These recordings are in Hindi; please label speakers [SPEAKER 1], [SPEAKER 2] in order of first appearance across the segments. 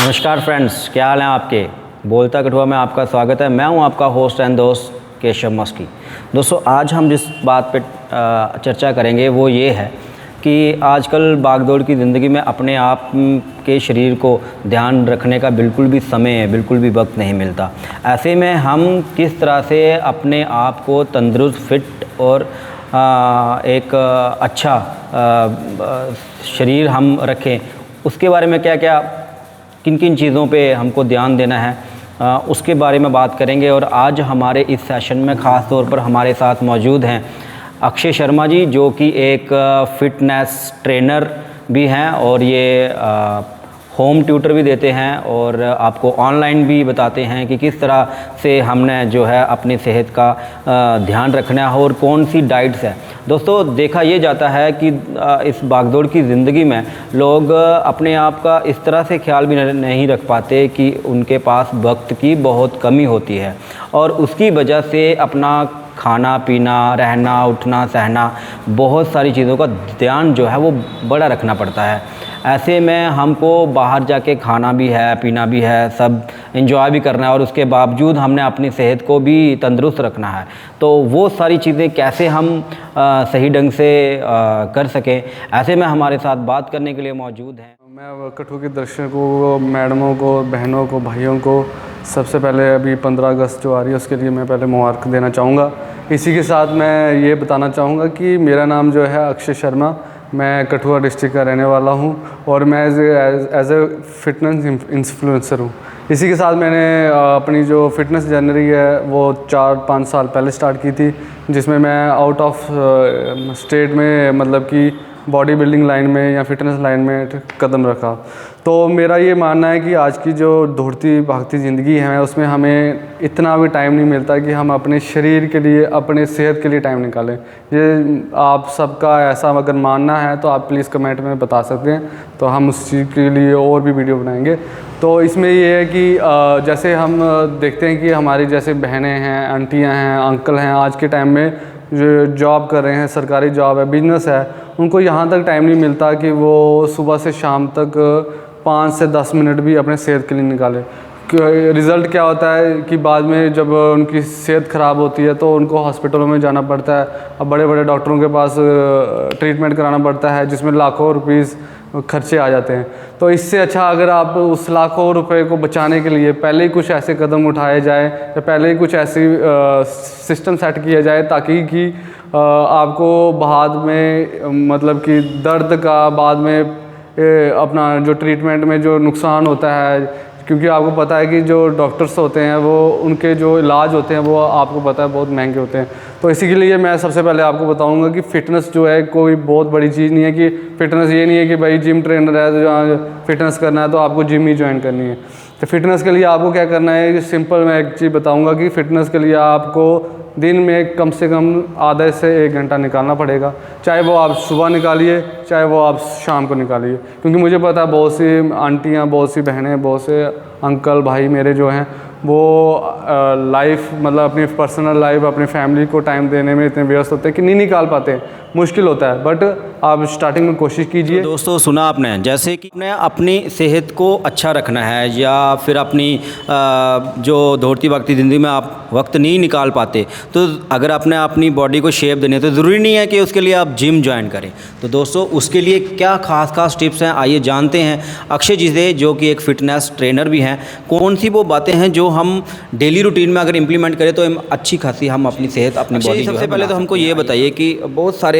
[SPEAKER 1] नमस्कार फ्रेंड्स, क्या हाल है आपके। बोलता कठुआ में आपका स्वागत है। मैं हूं आपका होस्ट एंड दोस्त केशव मस्की। दोस्तों, आज हम जिस बात पे चर्चा करेंगे वो ये है कि आजकल भागदौड़ की ज़िंदगी में अपने आप के शरीर को ध्यान रखने का बिल्कुल भी समय, बिल्कुल भी वक्त नहीं मिलता। ऐसे में हम किस तरह से अपने आप को तंदुरुस्त, फिट और एक अच्छा शरीर हम रखें, उसके बारे में क्या क्या किन किन चीज़ों पे हमको ध्यान देना है, उसके बारे में बात करेंगे। और आज हमारे इस सेशन में ख़ास तौर पर हमारे साथ मौजूद हैं अक्षय शर्मा जी, जो कि एक फ़िटनेस ट्रेनर भी हैं और ये होम ट्यूटर भी देते हैं और आपको ऑनलाइन भी बताते हैं कि किस तरह से हमने जो है अपनी सेहत का ध्यान रखना है और कौन सी डाइट्स है। दोस्तों, देखा ये जाता है कि इस भागदौड़ की ज़िंदगी में लोग अपने आप का इस तरह से ख्याल भी नहीं रख पाते कि उनके पास वक्त की बहुत कमी होती है और उसकी वजह से अपना खाना पीना, रहना, उठना, सहना, बहुत सारी चीज़ों का ध्यान जो है वो बड़ा रखना पड़ता है। ऐसे में हमको बाहर जाके खाना भी है, पीना भी है, सब एंजॉय भी करना है और उसके बावजूद हमने अपनी सेहत को भी तंदुरुस्त रखना है। तो वो सारी चीज़ें कैसे हम सही ढंग से कर सकें, ऐसे में हमारे साथ बात करने के लिए मौजूद हैं।
[SPEAKER 2] मैं कठुआ के दर्शकों, मैडमों को, बहनों को, भाइयों को सबसे पहले अभी 15 अगस्त जो आ रही है उसके लिए मैं पहले मुबारक देना चाहूँगा। इसी के साथ मैं ये बताना चाहूँगा कि मेरा नाम जो है अक्षय शर्मा, मैं कठुआ डिस्ट्रिक्ट का रहने वाला हूँ और मैं एज ए फिटनेस इन्फ्लुएंसर हूँ। इसी के साथ मैंने अपनी जो फिटनेस जर्नी है वो 4-5 साल पहले स्टार्ट की थी, जिसमें मैं आउट ऑफ स्टेट में मतलब कि बॉडी बिल्डिंग लाइन में या फिटनेस लाइन में कदम रखा। तो मेरा ये मानना है कि आज की जो दौड़ती भागती ज़िंदगी है उसमें हमें इतना भी टाइम नहीं मिलता कि हम अपने शरीर के लिए, अपने सेहत के लिए टाइम निकालें। ये आप सबका ऐसा अगर मानना है तो आप प्लीज़ कमेंट में बता सकते हैं, तो हम उस चीज़ के लिए और भी वीडियो बनाएंगे। तो इसमें ये है कि जैसे हम देखते हैं कि हमारी जैसे बहनें हैं, आंटियाँ हैं, अंकल हैं, आज के टाइम में जो जॉब कर रहे हैं, सरकारी जॉब है, बिजनेस है, उनको यहाँ तक टाइम नहीं मिलता कि वो सुबह से शाम तक 5 से 10 मिनट भी अपने सेहत के लिए निकालें। रिज़ल्ट क्या होता है कि बाद में जब उनकी सेहत ख़राब होती है तो उनको हॉस्पिटलों में जाना पड़ता है, अब बड़े बड़े डॉक्टरों के पास ट्रीटमेंट कराना पड़ता है, जिसमें लाखों रुपीस खर्चे आ जाते हैं। तो इससे अच्छा अगर आप उस लाखों रुपए को बचाने के लिए पहले ही कुछ ऐसे कदम उठाए जाए या पहले ही कुछ ऐसी सिस्टम सेट किया जाए ताकि कि आपको बाद में मतलब कि दर्द का, बाद में अपना जो ट्रीटमेंट में जो नुकसान होता है, क्योंकि आपको पता है कि जो डॉक्टर्स होते हैं वो उनके जो इलाज होते हैं वो आपको पता है बहुत महंगे होते हैं। तो इसी के लिए मैं सबसे पहले आपको बताऊंगा कि फ़िटनेस जो है कोई बहुत बड़ी चीज़ नहीं है। कि फ़िटनेस ये नहीं है कि भाई जिम ट्रेनर है तो जहाँ फिटनेस करना है तो आपको जिम ही ज्वाइन करनी है। तो फिटनेस के लिए आपको क्या करना है कि सिंपल मैं एक चीज़ बताऊँगा कि फ़िटनेस के लिए आपको दिन में कम से कम आधे से 1 घंटा निकालना पड़ेगा। चाहे वो आप सुबह निकालिए, चाहे वो आप शाम को निकालिए, क्योंकि मुझे पता है बहुत सी आंटियाँ, बहुत सी बहनें, बहुत से अंकल भाई मेरे जो हैं वो लाइफ मतलब अपनी पर्सनल लाइफ, अपनी फैमिली को टाइम देने में इतने व्यस्त होते हैं कि नहीं निकाल पाते, मुश्किल होता है। बट आप स्टार्टिंग में कोशिश कीजिए।
[SPEAKER 1] तो दोस्तों, सुना आपने, जैसे कि आपने अपनी सेहत को अच्छा रखना है या फिर अपनी जो दौड़ती भागती ज़िंदगी में आप वक्त नहीं निकाल पाते, तो अगर आपने अपनी बॉडी को शेप देनी है तो ज़रूरी नहीं है कि उसके लिए आप जिम ज्वाइन करें। तो दोस्तों, उसके लिए क्या खास टिप्स हैं, आइए जानते हैं अक्षय जी से, जो कि एक फ़िटनेस ट्रेनर भी हैं। कौन सी वो बातें हैं जो हम डेली रूटीन में अगर इम्प्लीमेंट करें तो अच्छी खासी हम अपनी सेहत, अपनी बॉडी। सबसे पहले तो हमको ये बताइए कि बहुत सारे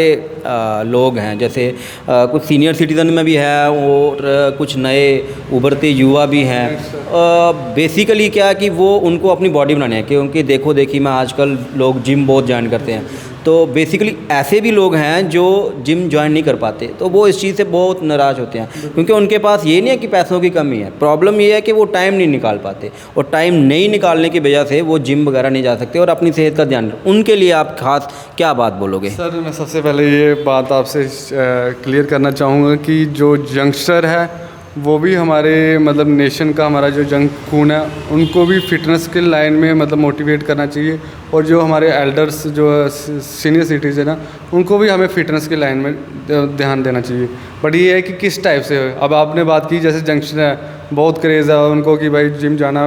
[SPEAKER 1] लोग हैं, जैसे कुछ सीनियर सिटीज़न में भी है और कुछ नए उभरते युवा भी हैं। बेसिकली क्या कि वो उनको अपनी बॉडी बनानी है, क्योंकि देखो देखी में आजकल लोग जिम बहुत ज्वाइन करते हैं। तो बेसिकली ऐसे भी लोग हैं जो जिम ज्वाइन नहीं कर पाते, तो वो इस चीज़ से बहुत नाराज़ होते हैं, क्योंकि उनके पास ये नहीं है कि पैसों की कमी है, प्रॉब्लम ये है कि वो टाइम नहीं निकाल पाते और टाइम नहीं निकालने की वजह से वो जिम वगैरह नहीं जा सकते और अपनी सेहत का ध्यान। उनके लिए आप खास क्या बात बोलोगे?
[SPEAKER 2] सर, मैं सबसे पहले ये बात आपसे क्लियर करना चाहूँगा कि जो यंगस्टर है वो भी हमारे मतलब नेशन का, हमारा जो यंग खून है, उनको भी फिटनेस के लाइन में मतलब मोटिवेट करना चाहिए और जो हमारे एल्डर्स जो सीनियर सिटीजन हैं उनको भी हमें फिटनेस की लाइन में ध्यान देना चाहिए। बट ये है कि किस टाइप से है। अब आपने बात की जैसे जंक्शन है, बहुत क्रेज़ है उनको कि भाई जिम जाना,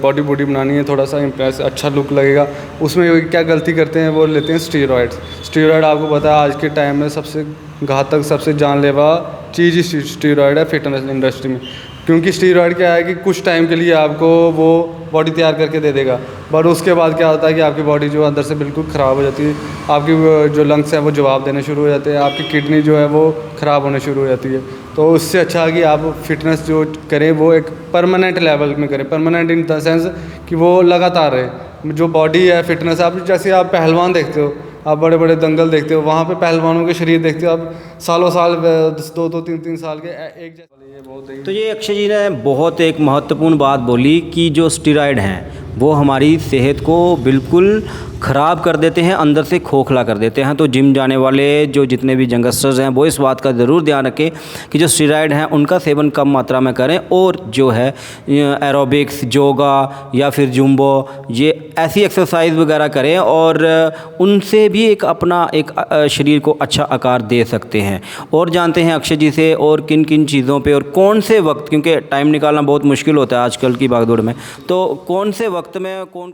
[SPEAKER 2] बॉडी बनानी है, थोड़ा सा इम्प्रेस अच्छा लुक लगेगा। उसमें क्या गलती करते हैं, वो लेते हैं स्टीरॉयड्स। स्टीरॉयड आपको पता है आज के टाइम में सबसे घातक, सबसे जानलेवा चीज़ ही स्टीरॉयड है फिटनेस इंडस्ट्री में। क्योंकि स्टीरॉयड क्या है कि कुछ टाइम के लिए आपको वो बॉडी तैयार करके दे देगा, बट उसके बाद क्या होता है कि आपकी बॉडी जो अंदर से बिल्कुल ख़राब हो जाती है, आपकी जो लंग्स हैं वो जवाब देने शुरू हो जाते हैं, आपकी किडनी जो है वो ख़राब होने शुरू हो जाती है। तो उससे अच्छा है कि आप फिटनेस जो करें वो एक परमानेंट लेवल में करें। परमानेंट इन द सेंस कि वो लगातार रहे। जो बॉडी है फिटनेस, आप जैसे आप पहलवान देखते हो, आप बड़े बड़े दंगल देखते हो, वहाँ पे पहलवानों के शरीर देखते हो आप सालों साल, 2-3 साल के एक जैसे। ये बहुत
[SPEAKER 1] तो ये अक्षय जी ने बहुत एक महत्वपूर्ण बात बोली कि जो स्टेरॉयड हैं वो हमारी सेहत को बिल्कुल ख़राब कर देते हैं, अंदर से खोखला कर देते हैं। तो जिम जाने वाले जो जितने भी यंगस्टर्स हैं वो इस बात का ज़रूर ध्यान रखें कि जो स्टेरॉयड हैं उनका सेवन कम मात्रा में करें, और जो है एरोबिक्स, योगा या फिर जुम्बो, ये ऐसी एक्सरसाइज वगैरह करें और उनसे भी एक अपना एक शरीर को अच्छा आकार दे सकते हैं। और जानते हैं अक्षय जी से और किन किन चीज़ों पे और कौन से वक्त, क्योंकि टाइम निकालना बहुत मुश्किल होता है आजकल की भागदौड़ में, तो कौन से वक्त में कौन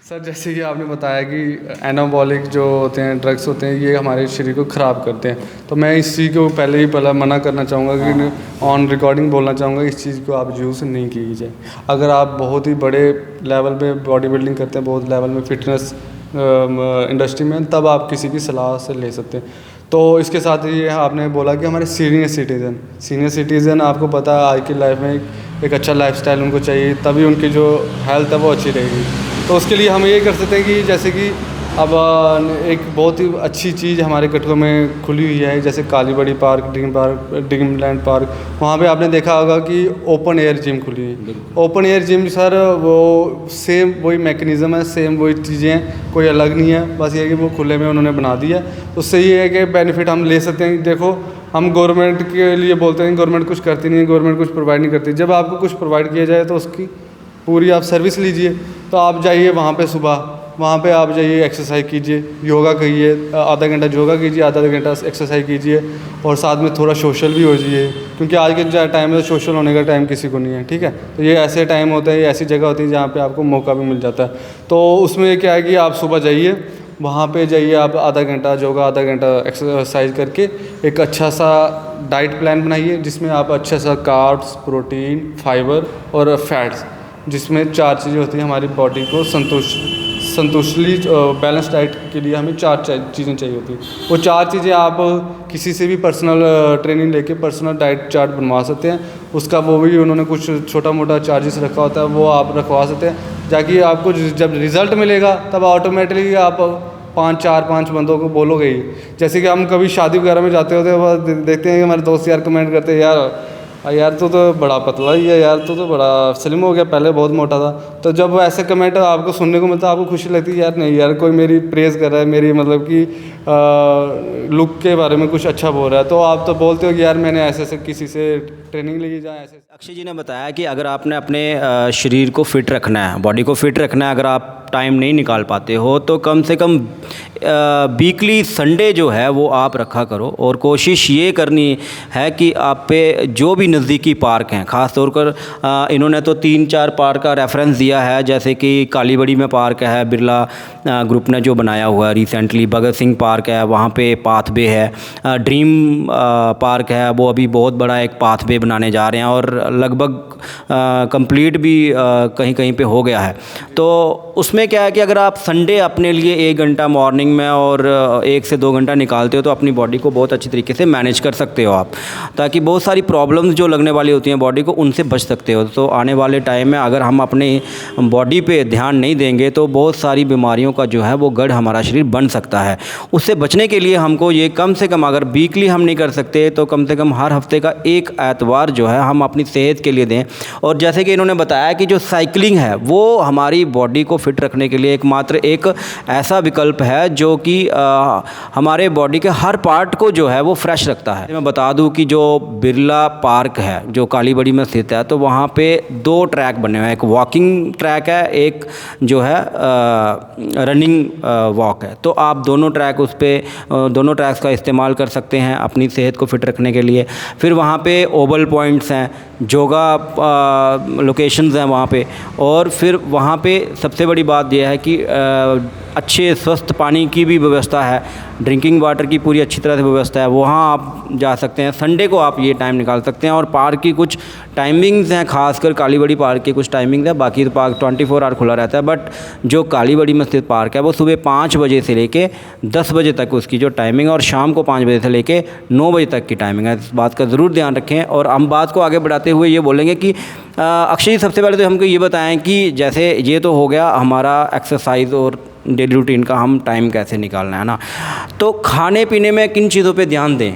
[SPEAKER 2] सर, जैसे कि आपने बताया कि एनाबॉलिक जो होते हैं ड्रग्स होते हैं, ये हमारे शरीर को ख़राब करते हैं। तो मैं इस चीज़ को पहले ही मना करना चाहूँगा कि ऑन रिकॉर्डिंग बोलना चाहूँगा, इस चीज़ को आप यूज़ नहीं कीजिए। अगर आप बहुत ही बड़े लेवल पे बॉडी बिल्डिंग करते हैं, बहुत लेवल में फिटनेस इंडस्ट्री में, तब आप किसी की सलाह से ले सकते हैं। तो इसके साथ ही आपने बोला कि हमारे सीनियर सिटीज़न आपको पता है आज की लाइफ में एक अच्छा लाइफस्टाइल उनको चाहिए, तभी उनकी जो हेल्थ है वो अच्छी रहेगी। तो उसके लिए हम ये कर सकते हैं कि जैसे कि अब एक बहुत ही अच्छी चीज़ हमारे कठुआ में खुली हुई है, जैसे कालीबड़ी पार्क, ड्रीमलैंड पार्क, वहाँ पे आपने देखा होगा कि ओपन एयर जिम खुली है। ओपन एयर जिम सर वो सेम वही मैकेनिज़्म है, सेम वही चीज़ें हैं, कोई अलग नहीं है, बस ये है कि वो खुले में उन्होंने बना दिया। उससे ये है कि बेनिफिट हम ले सकते हैं। देखो, हम गवर्नमेंट के लिए बोलते हैं गवर्नमेंट कुछ करती नहीं है, गवर्नमेंट कुछ प्रोवाइड नहीं करती। जब आपको कुछ प्रोवाइड किया जाए तो उसकी पूरी आप सर्विस लीजिए। तो आप जाइए वहाँ पे, सुबह वहाँ पे आप जाइए, एक्सरसाइज कीजिए, योगा कीजिए, आधा घंटा योगा कीजिए, आधा घंटा एक्सरसाइज कीजिए, और साथ में थोड़ा सोशल भी हो जाइए, क्योंकि आज के टाइम में सोशल होने का टाइम किसी को नहीं है। ठीक है, तो ये ऐसे टाइम होते हैं, ये ऐसी जगह होती है जहाँ पे आपको मौका भी मिल जाता है। तो उसमें क्या है कि आप सुबह जाइए, वहाँ पे जाइए, आप आधा घंटा योगा, आधा घंटा एक्सरसाइज करके एक अच्छा सा डाइट प्लान बनाइए, जिसमें आप अच्छा सा कार्ब्स, प्रोटीन, फाइबर और फैट्स, जिसमें 4 चीज़ें होती हैं हमारी बॉडी को संतुष्टली बैलेंस डाइट के लिए हमें 4 चीज़ें चाहिए होती हैं। वो 4 चीज़ें आप किसी से भी पर्सनल ट्रेनिंग लेके पर्सनल डाइट चार्ट बनवा सकते हैं। उसका वो भी उन्होंने कुछ छोटा मोटा चार्जेस रखा होता है, वो आप रखवा सकते हैं, ताकि आपको जब रिज़ल्ट मिलेगा तब ऑटोमेटिकली आप 5 बंदों को बोलोगे ही। जैसे कि हम कभी शादी वगैरह में जाते होते हैं, देखते हैं कि हमारे दोस्त यार कमेंट करते हैं, यार तो बड़ा पतला ही है, यार तो बड़ा स्लिम हो गया, पहले बहुत मोटा था। तो जब ऐसे कमेंट आपको सुनने को मिलता है, आपको खुशी लगती है, यार नहीं यार कोई मेरी प्रेज़ कर रहा है, मेरी मतलब कि लुक के बारे में कुछ अच्छा बोल रहा है, तो आप तो बोलते हो कि यार मैंने ऐसे किसी से ट्रेनिंग ली जाए ऐसे।
[SPEAKER 1] अक्षय जी ने बताया कि अगर आपने अपने शरीर को फिट रखना है, बॉडी को फिट रखना है, अगर आप टाइम नहीं निकाल पाते हो तो कम से कम वीकली संडे जो है वो आप रखा करो, और कोशिश ये करनी है कि आप पे जो भी नज़दीकी पार्क हैं, ख़ास तौर पर इन्होंने तो 3-4 पार्क का रेफरेंस दिया है, जैसे कि कालीबड़ी में पार्क है, बिरला ग्रुप ने जो बनाया हुआ है रिसेंटली, भगत सिंह पार्क है, वहाँ पे पाथवे है, ड्रीम पार्क है, वो अभी बहुत बड़ा एक पाथवे बनाने जा रहे हैं और लगभग कंप्लीट भी कहीं कहीं पे हो गया है। तो उसमें क्या है कि अगर आप संडे अपने लिए 1 घंटा मॉर्निंग में और 1 से 2 घंटा निकालते हो तो अपनी बॉडी को बहुत अच्छी तरीके से मैनेज कर सकते हो आप, ताकि बहुत सारी प्रॉब्लम्स जो लगने वाली होती हैं बॉडी को, उनसे बच सकते हो। तो आने वाले टाइम में अगर हम अपने बॉडी पे ध्यान नहीं देंगे तो बहुत सारी बीमारियों का जो है वो गढ़ हमारा शरीर बन सकता है। उसी उससे बचने के लिए हमको ये कम से कम, अगर वीकली हम नहीं कर सकते तो कम से कम हर हफ्ते का एक एतवार जो है हम अपनी सेहत के लिए दें। और जैसे कि इन्होंने बताया कि जो साइकिलिंग है वो हमारी बॉडी को फिट रखने के लिए एकमात्र एक ऐसा विकल्प है जो कि हमारे बॉडी के हर पार्ट को जो है वो फ्रेश रखता है। मैं बता दूं कि जो बिरला पार्क है जो कालीबड़ी में स्थित है, तो वहाँ पे 2 ट्रैक बने हुए हैं, एक वॉकिंग ट्रैक है, एक जो है रनिंग वॉक है। तो आप दोनों ट्रैक्स का इस्तेमाल कर सकते हैं अपनी सेहत को फिट रखने के लिए। फिर वहाँ पे ओवल पॉइंट्स हैं, योगा लोकेशंस हैं वहाँ पे। और फिर वहाँ पे सबसे बड़ी बात यह है कि अच्छे स्वस्थ पानी की भी व्यवस्था है, ड्रिंकिंग वाटर की पूरी अच्छी तरह से व्यवस्था है। वहाँ आप जा सकते हैं, संडे को आप ये टाइम निकाल सकते हैं। और पार्क की कुछ टाइमिंग्स हैं, खासकर कालीबड़ी पार्क की कुछ टाइमिंग्स है, बाकी तो पार्क 24 आवर खुला रहता है। बट जो कालीबड़ी में स्थित पार्क है वो सुबह 5 बजे से लेके 10 बजे तक उसकी जो टाइमिंग है, और शाम को 5 बजे से लेके 9 बजे तक की टाइमिंग है। इस बात का ज़रूर ध्यान रखें। और हम बात को आगे बढ़ाते हुए ये बोलेंगे कि अक्षय जी, सबसे पहले तो हमको ये बताएं कि जैसे ये तो हो गया हमारा एक्सरसाइज और डेली रूटीन का हम टाइम कैसे निकालना है ना, तो खाने पीने में किन चीज़ों पे ध्यान दें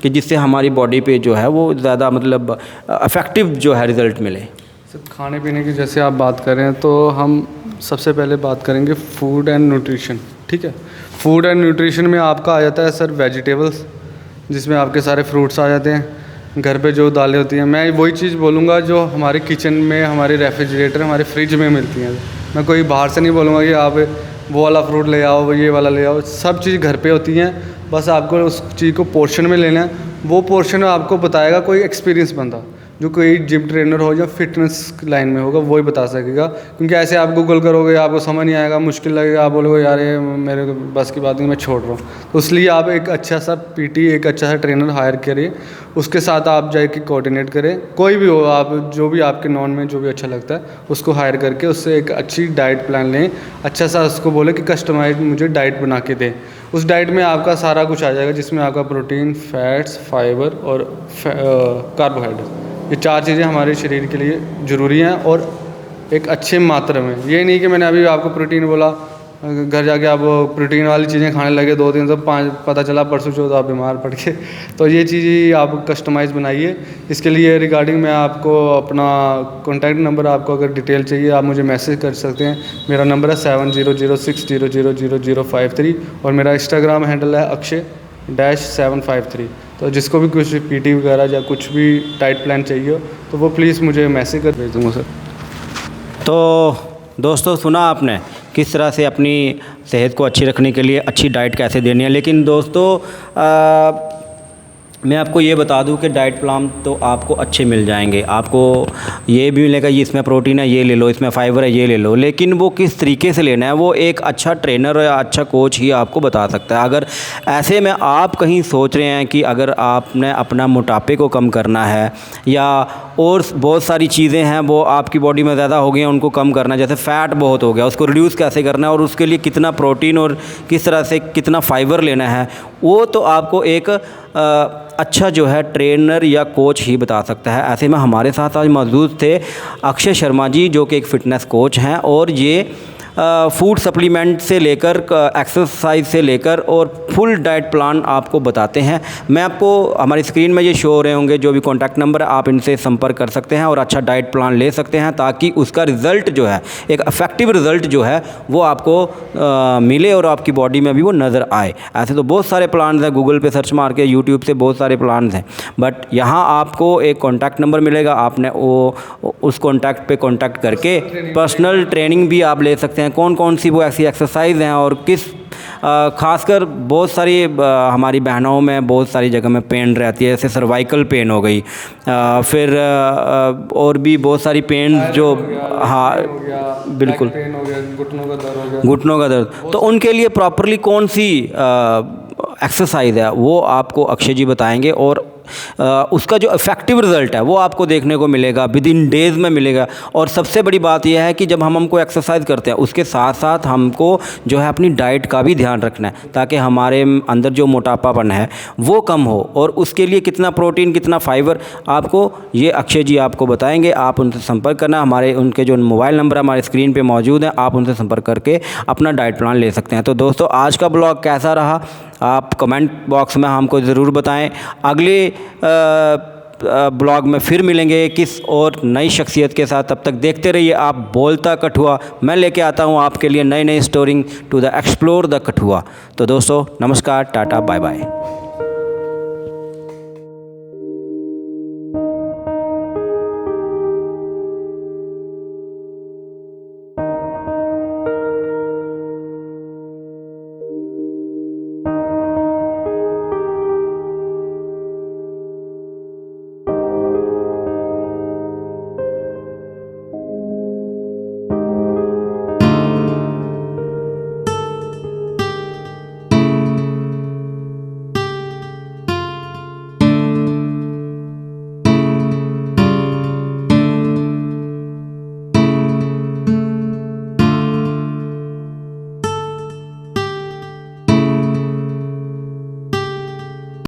[SPEAKER 1] कि जिससे हमारी बॉडी पे जो है वो ज़्यादा मतलब इफ़ेक्टिव जो है रिज़ल्ट मिले।
[SPEAKER 2] सर, खाने पीने की जैसे आप बात कर रहे हैं तो हम सबसे पहले बात करेंगे फूड एंड न्यूट्रिशन। ठीक है, फूड एंड न्यूट्रिशन में आपका आ जाता है सर वेजिटेबल्स, जिसमें आपके सारे फ्रूट्स आ जाते हैं। घर पे जो दालें होती हैं, मैं वही चीज़ बोलूँगा जो हमारे किचन में, हमारे रेफ्रिजरेटर, हमारे फ्रिज में मिलती हैं। मैं कोई बाहर से नहीं बोलूँगा कि आप वो वाला फ्रूट ले आओ, ये वाला ले आओ। सब चीज़ घर पे होती हैं, बस आपको उस चीज़ को पोर्शन में लेना है। वो पोर्शन आपको बताएगा कोई एक्सपीरियंस बंदा, जो कोई जिम ट्रेनर हो या फिटनेस लाइन में होगा, वही बता सकेगा। क्योंकि ऐसे आप गूगल करोगे, आपको समझ नहीं आएगा, मुश्किल लगेगा, आप बोलोगे यार ये मेरे बस की बात नहीं, मैं छोड़ रहा हूँ। तो इसलिए आप एक अच्छा सा पीटी, एक अच्छा सा ट्रेनर हायर करिए, उसके साथ आप जाके कोऑर्डिनेट करें। कोई भी हो, आप जो भी आपके नॉन में जो भी अच्छा लगता है उसको हायर करके उससे एक अच्छी डाइट प्लान लें। अच्छा सा उसको बोले कि कस्टमाइज मुझे डाइट बना के दें। उस डाइट में आपका सारा कुछ आ जाएगा, जिसमें आपका प्रोटीन, फैट्स, फाइबर और कार्बोहाइड्रेट, ये 4 चीज़ें हमारे शरीर के लिए ज़रूरी हैं और एक अच्छे मात्रा में। ये नहीं कि मैंने अभी आपको प्रोटीन बोला, घर जाके आप प्रोटीन वाली चीज़ें खाने लगे 2 दिन, तो 5 पता चला परसों चौथ आप बीमार पड़ के। तो ये चीज़ आप कस्टमाइज़ बनाइए। इसके लिए रिगार्डिंग मैं आपको अपना कॉन्टैक्ट नंबर, आपको अगर डिटेल चाहिए आप मुझे मैसेज कर सकते हैं। मेरा नंबर है 7006000053 और मेरा इंस्टाग्राम हैंडल है akshay-753। तो जिसको भी कुछ पीटी वगैरह या कुछ भी डाइट प्लान चाहिए हो तो वो प्लीज़ मुझे मैसेज कर भेज दूँगा सर।
[SPEAKER 1] तो दोस्तों, सुना आपने किस तरह से अपनी सेहत को अच्छी रखने के लिए अच्छी डाइट कैसे देनी है। लेकिन दोस्तों, मैं आपको ये बता दूं कि डाइट प्लान तो आपको अच्छे मिल जाएंगे, आपको ये भी मिलेगा ये इसमें प्रोटीन है ये ले लो, इसमें फाइबर है ये ले लो, लेकिन वो किस तरीके से लेना है वो एक अच्छा ट्रेनर या अच्छा कोच ही आपको बता सकता है। अगर ऐसे में आप कहीं सोच रहे हैं कि अगर आपने अपना मोटापे को कम करना है या और बहुत सारी चीज़ें हैं वो आपकी बॉडी में ज़्यादा हो गई हैं उनको कम करना है, जैसे फ़ैट बहुत हो गया उसको रिड्यूस कैसे करना है और उसके लिए कितना प्रोटीन और किस तरह से कितना फ़ाइबर लेना है, वो तो आपको एक अच्छा जो है ट्रेनर या कोच ही बता सकता है। ऐसे में हमारे साथ आज मौजूद थे अक्षय शर्मा जी, जो कि एक फ़िटनेस कोच हैं और ये फूड सप्लीमेंट से लेकर एक्सरसाइज से लेकर और फुल डाइट प्लान आपको बताते हैं। मैं आपको हमारी स्क्रीन में ये शो हो रहे होंगे जो भी कॉन्टैक्ट नंबर है, आप इनसे संपर्क कर सकते हैं और अच्छा डाइट प्लान ले सकते हैं ताकि उसका रिज़ल्ट जो है एक इफ़ेक्टिव रिज़ल्ट जो है वो आपको मिले और आपकी बॉडी में भी वो नज़र आए। ऐसे तो बहुत सारे प्लान्स हैं, गूगल पे सर्च मार के, यूट्यूब से बहुत सारे प्लान्स हैं, बट यहाँ आपको एक कॉन्टैक्ट नंबर मिलेगा, आपने वो उस कॉन्टैक्ट पे कॉन्टैक्ट करके पर्सनल ट्रेनिंग भी आप ले सकते हैं। कौन कौन सी वो ऐसी एक्सरसाइज हैं और किस खासकर बहुत सारी हमारी बहनों में बहुत सारी जगह में पेन रहती है, जैसे सर्वाइकल पेन हो गई, फिर और भी बहुत सारी पेन जो हाँ बिल्कुल घुटनों का दर्द, तो उनके लिए प्रॉपरली कौन सी एक्सरसाइज है वो आपको अक्षय जी बताएंगे और उसका जो इफ़ेक्टिव रिज़ल्ट है वो आपको देखने को मिलेगा, विद इन डेज़ में मिलेगा। और सबसे बड़ी बात यह है कि जब हमको एक्सरसाइज करते हैं उसके साथ साथ हमको जो है अपनी डाइट का भी ध्यान रखना है ताकि हमारे अंदर जो मोटापापन है वो कम हो, और उसके लिए कितना प्रोटीन कितना फाइबर आपको ये अक्षय जी आपको बताएंगे। आप उनसे संपर्क करना, हमारे उनके जो मोबाइल नंबर हमारे स्क्रीन पर मौजूद हैं, आप उनसे संपर्क करके अपना डाइट प्लान ले सकते हैं। तो दोस्तों, आज का ब्लॉग कैसा रहा आप कमेंट बॉक्स में हमको ज़रूर बताएं। अगले ब्लॉग में फिर मिलेंगे किस और नई शख्सियत के साथ। तब तक देखते रहिए आप बोलता कठुआ। मैं लेके आता हूँ आपके लिए नई नई story to the explore the Kathua. तो दोस्तों नमस्कार, टाटा, बाय बाय।